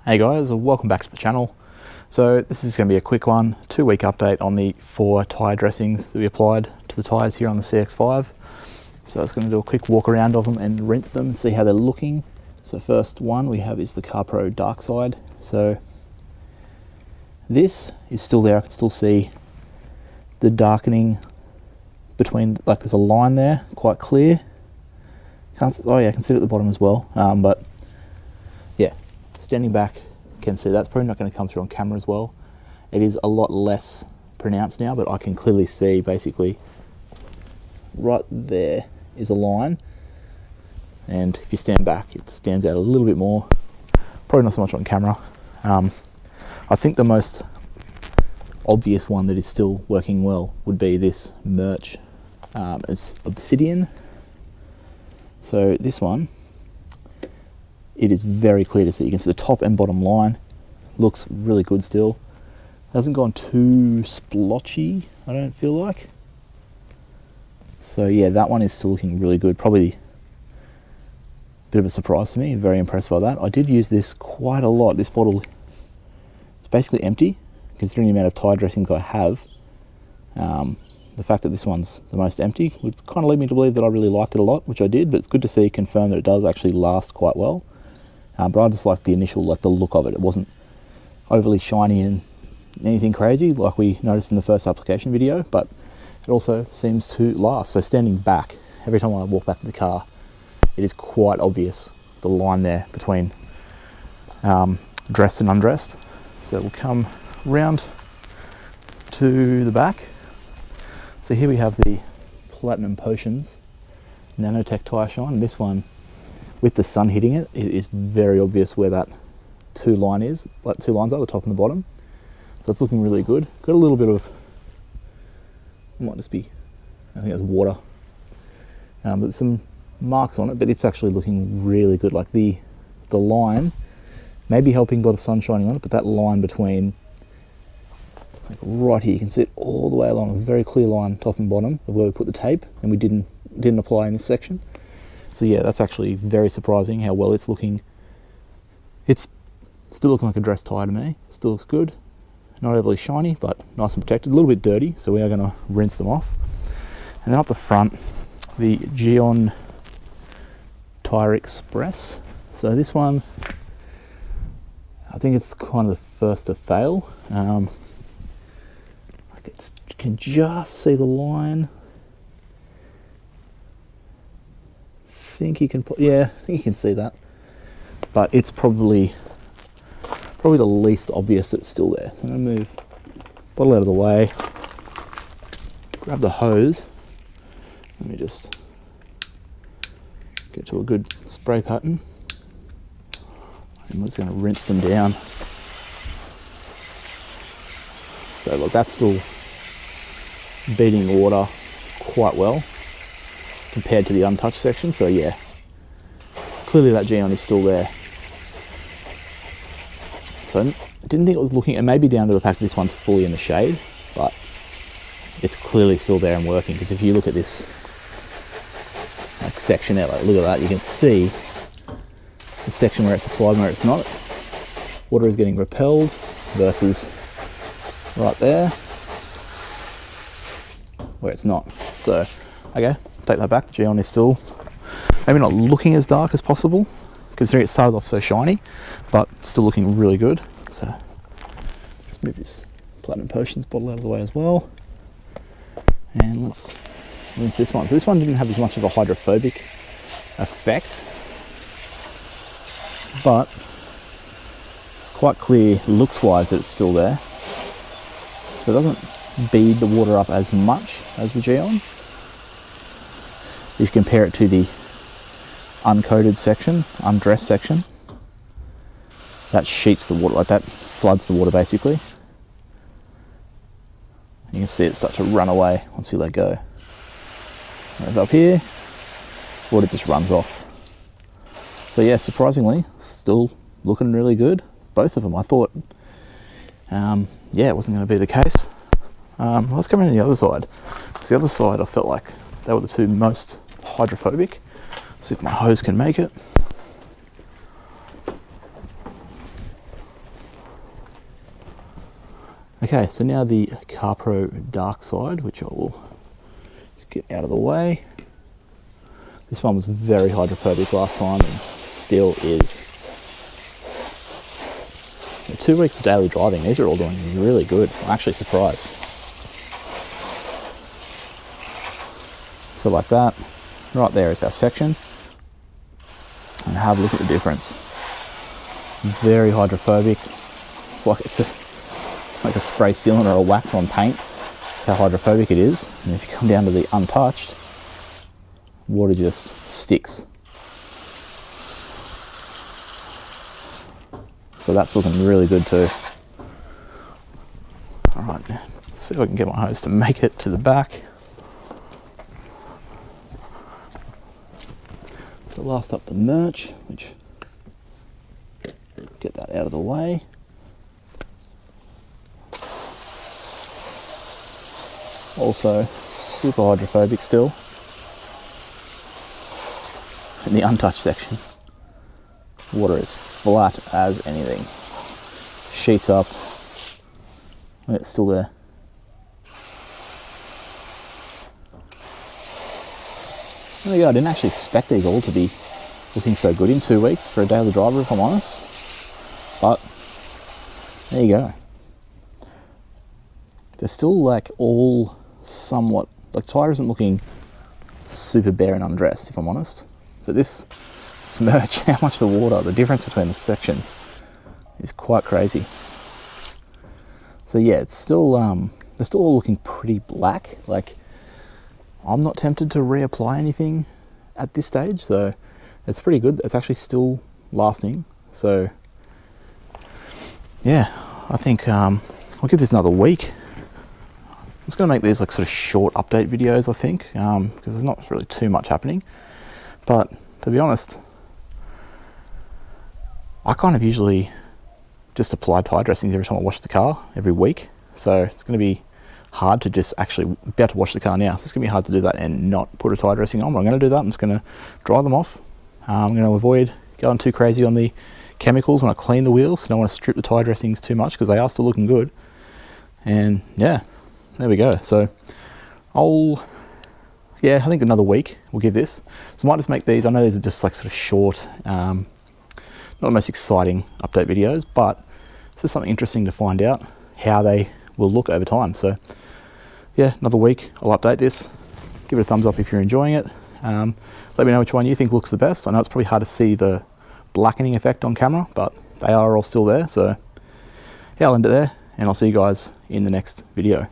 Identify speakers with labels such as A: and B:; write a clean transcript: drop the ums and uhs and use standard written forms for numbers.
A: Hey guys, welcome back to the channel. So this is going to be a quick one, 2-week update on the 4 tyre dressings that we applied to the tyres here on the CX-5. So I was going to do a quick walk around of them and rinse them and see how they're looking. So first one we have is the CarPro Dark Side. So this is still there. I can still see the darkening between, like there's a line there, quite clear. Oh yeah, I can see it at the bottom as well. But yeah, standing back, you can see that's probably not going to come through on camera as well. It is a lot less pronounced now, but I can clearly see basically right there is a line. And if you stand back, it stands out a little bit more. Probably not so much on camera. I think the most obvious one that is still working well would be this Merch. It's Obsidian. So this one, it is very clear to see. You can see the top and bottom line. Looks really good still. Hasn't gone too splotchy, I don't feel like. So yeah, that one is still looking really good. Probably a bit of a surprise to me. Very impressed by that. I did use this quite a lot. This bottle is basically empty, considering the amount of tyre dressings I have. The fact that this one's the most empty would kind of lead me to believe that I really liked it a lot, which I did, but it's good to see, confirm that it does actually last quite well. But I just like the initial, like the look of it. It wasn't overly shiny and anything crazy like we noticed in the first application video, but it also seems to last. So standing back, every time I walk back to the car, it is quite obvious, the line there between dressed and undressed. So we'll come round to the back. So here we have the Platinum Potions Nanotech Tyre Shine. This one, with the sun hitting it, it is very obvious where that two lines are, the top and the bottom. So it's looking really good. Got a little bit of, it might just be, I think it's water, but some marks on it, but it's actually looking really good. Like the line, maybe helping by the sun shining on it, but that line between, like right here, you can see it all the way along, a very clear line top and bottom of where we put the tape, and we didn't apply in this section. So yeah, that's actually very surprising how well it's looking. It's still looking like a dress tyre to me. Still looks good. Not overly shiny, but nice and protected. A little bit dirty, so we are going to rinse them off. And then up the front, the Gyeon Tyre Express. So this one, I think it's kind of the first to fail. You can just see the line. I think you can see that. But it's probably the least obvious that's still there. So I'm going to move the bottle out of the way, grab the hose. Let me just get to a good spray pattern. And we're just going to rinse them down. So look, that's still beating water quite well compared to the untouched section. So yeah, clearly that Gyeon is still there. So I didn't think it was looking, and maybe down to the fact that this one's fully in the shade, but it's clearly still there and working. Because if you look at this like section there, like look at that, you can see the section where it's applied and where it's not. Water is getting repelled versus right there where it's not. So okay, take that back. The Gyeon is still maybe not looking as dark as possible, considering it started off so shiny, but still looking really good. So let's move this Platinum Potions bottle out of the way as well, and let's rinse this one. So this one didn't have as much of a hydrophobic effect, but it's quite clear looks wise that it's still there. So it doesn't bead the water up as much as the Gyeon. If you compare it to the uncoated section, undressed section, that sheets the water, like that floods the water basically. You can see it start to run away once we let go. Whereas up here, water just runs off. So yeah, surprisingly, still looking really good. Both of them. I thought, yeah, it wasn't going to be the case. Let's come in on the other side. So the other side, I felt like they were the two most hydrophobic. See if my hose can make it. Okay, so now the CarPro Dark Side, which I will just get out of the way. This one was very hydrophobic last time and still is. 2 weeks of daily driving, these are all doing really good. I'm actually surprised. So like that, right there is our section. And have a look at the difference. Very hydrophobic. It's like like a spray sealant or a wax on paint, how hydrophobic it is. And if you come down to the untouched, water just sticks. So that's looking really good too. All right, let's see if I can get my hose to make it to the back. So last up the merch, which, get that out of the way. Also super hydrophobic still. In the untouched section, water is flat as anything. Sheets up. It's still there. There we go. I didn't actually expect these all to be looking so good in 2 weeks for a daily driver, if I'm honest. But there you go. They're still like all somewhat, like tyre isn't looking super bare and undressed, if I'm honest. But this merch, how much the water, the difference between the sections is quite crazy. So yeah, it's still, they're still all looking pretty black. Like, I'm not tempted to reapply anything at this stage, so it's pretty good. It's actually still lasting. So yeah, I think I'll give this another week. I'm just going to make these like sort of short update videos, I think, because there's not really too much happening. But to be honest, I kind of usually just apply tyre dressings every time I wash the car, every week. So it's going to be hard to just actually be able to wash the car now. So it's going to be hard to do that and not put a tyre dressing on. But I'm going to do that. I'm just going to dry them off. I'm going to avoid going too crazy on the chemicals when I clean the wheels. I don't want to strip the tyre dressings too much because they are still looking good. And yeah, there we go. So I think another week we'll give this. So I might just make these, I know these are just like sort of short, not the most exciting update videos, but it's just something interesting to find out how they will look over time. So yeah, another week I'll update this. Give it a thumbs up if you're enjoying it. Let me know which one you think looks the best. I know it's probably hard to see the blackening effect on camera, but they are all still there. So yeah, I'll end it there and I'll see you guys in the next video.